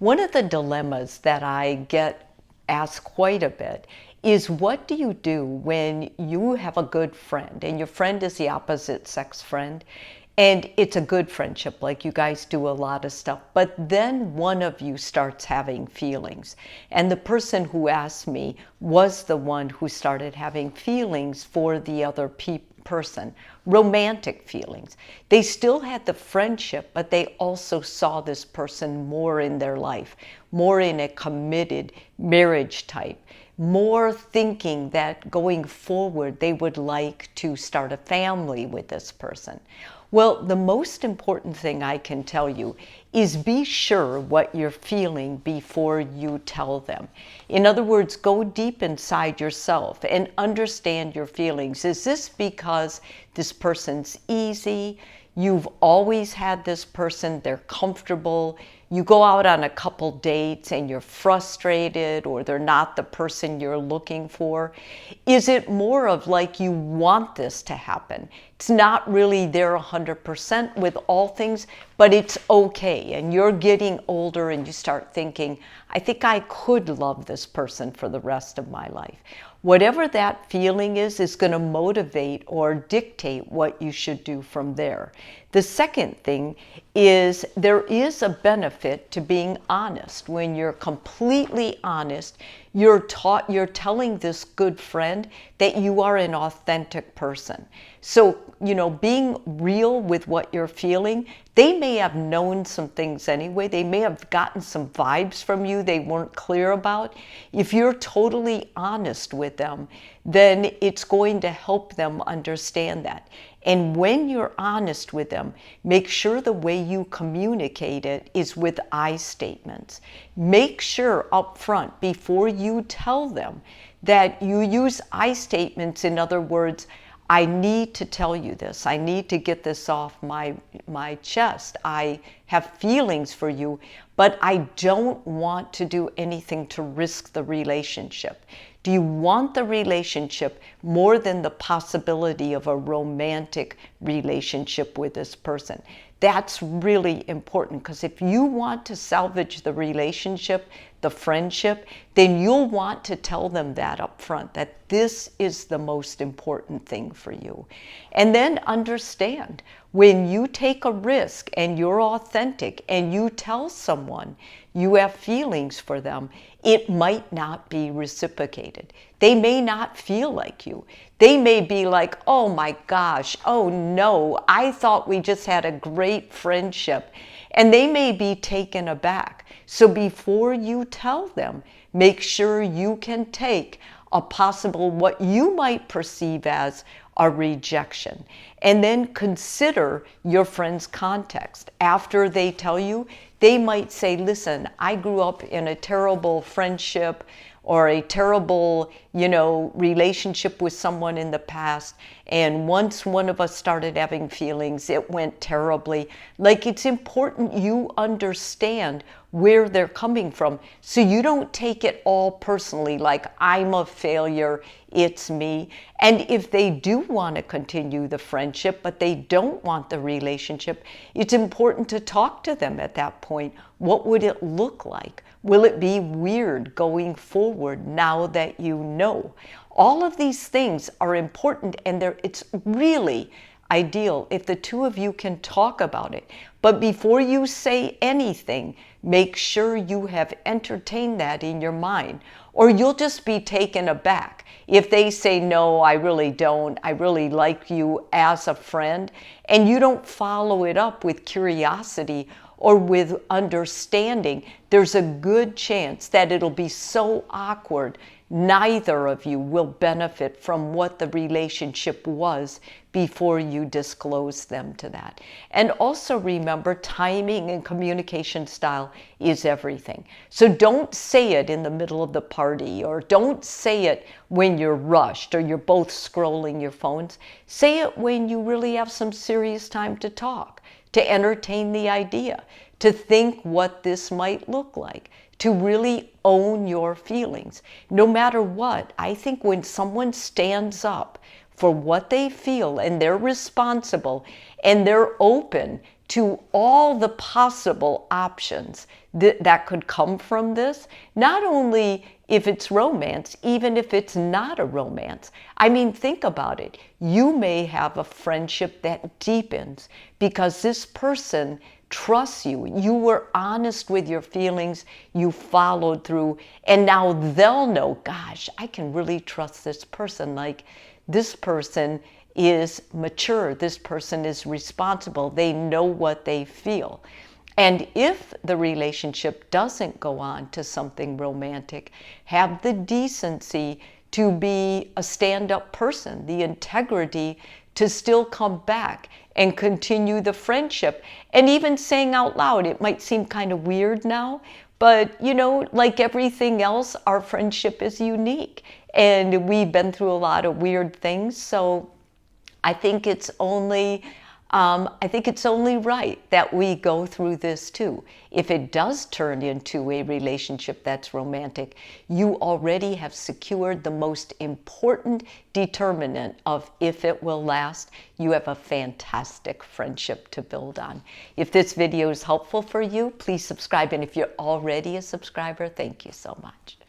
One of the dilemmas that I get asked quite a bit is, what do you do when you have a good friend and your friend is the opposite sex friend, and it's a good friendship, like you guys do a lot of stuff, but then one of you starts having feelings? And the person who asked me was the one who started having feelings for the other person, romantic feelings. They still had the friendship, but they also saw this person more in their life, more in a committed marriage type, more thinking that going forward they would like to start a family with this person. Well, the most important thing I can tell you is be sure what you're feeling before you tell them. In other words, go deep inside yourself and understand your feelings. Is this because this person's easy? You've always had this person, they're comfortable. You go out on a couple dates and you're frustrated, or they're not the person you're looking for. Is it more of like you want this to happen? It's not really there 100% with all things, but it's okay. And you're getting older and you start thinking, I think I could love this person for the rest of my life. Whatever that feeling is going to motivate or dictate what you should do from there. The second thing is, there is a benefit to being honest. When you're completely honest, you're telling this good friend that you are an authentic person. So, being real with what you're feeling, they may have known some things anyway. They may have gotten some vibes from you they weren't clear about. If you're totally honest with them, then it's going to help them understand that. And when you're honest with them, make sure the way you communicate it is with I statements. Make sure up front, before you tell them, that you use I statements. In other words, I need to tell you this. I need to get this off my chest. I have feelings for you, but I don't want to do anything to risk the relationship. Do you want the relationship more than the possibility of a romantic relationship with this person? That's really important, because if you want to salvage the relationship, the friendship, then you'll want to tell them that up front, that this is the most important thing for you. And then understand, when you take a risk and you're authentic and you tell someone you have feelings for them, it might not be reciprocated. They may not feel like you. They may be like, oh my gosh, oh no, I thought we just had a great friendship. And they may be taken aback. So before you tell them, make sure you can take a possible, what you might perceive as a rejection. And then consider your friend's context. After they tell you, they might say, listen, I grew up in a terrible friendship or a terrible, relationship with someone in the past. And once one of us started having feelings, it went terribly. Like, it's important you understand where they're coming from, so you don't take it all personally, like I'm a failure, it's me. And if they do want to continue the friendship, but they don't want the relationship, it's important to talk to them at that point. What would it look like? Will it be weird going forward now that you know? All of these things are important, and it's really ideal if the two of you can talk about it. But before you say anything, make sure you have entertained that in your mind, or you'll just be taken aback. If they say, no, I really don't, I really like you as a friend, and you don't follow it up with curiosity or with understanding, there's a good chance that it'll be so awkward, neither of you will benefit from what the relationship was before you disclose them to that. And also remember, timing and communication style is everything. So don't say it in the middle of the party, or don't say it when you're rushed or you're both scrolling your phones. Say it when you really have some serious time to talk, to entertain the idea, to think what this might look like, to really own your feelings. No matter what, I think when someone stands up for what they feel and they're responsible and they're open to all the possible options that could come from this, not only if it's romance, even if it's not a romance. I mean, think about it. You may have a friendship that deepens because this person trusts you. You were honest with your feelings. You followed through. And now they'll know, gosh, I can really trust this person. Like, this person is mature. This person is responsible. They know what they feel. And if the relationship doesn't go on to something romantic, have the decency to be a stand-up person, the integrity to still come back and continue the friendship. And even saying out loud, it might seem kind of weird now, but you know, like everything else, our friendship is unique. And we've been through a lot of weird things, so I think it's only right that we go through this too. If it does turn into a relationship that's romantic, you already have secured the most important determinant of if it will last. You have a fantastic friendship to build on. If this video is helpful for you, please subscribe. And if you're already a subscriber, thank you so much.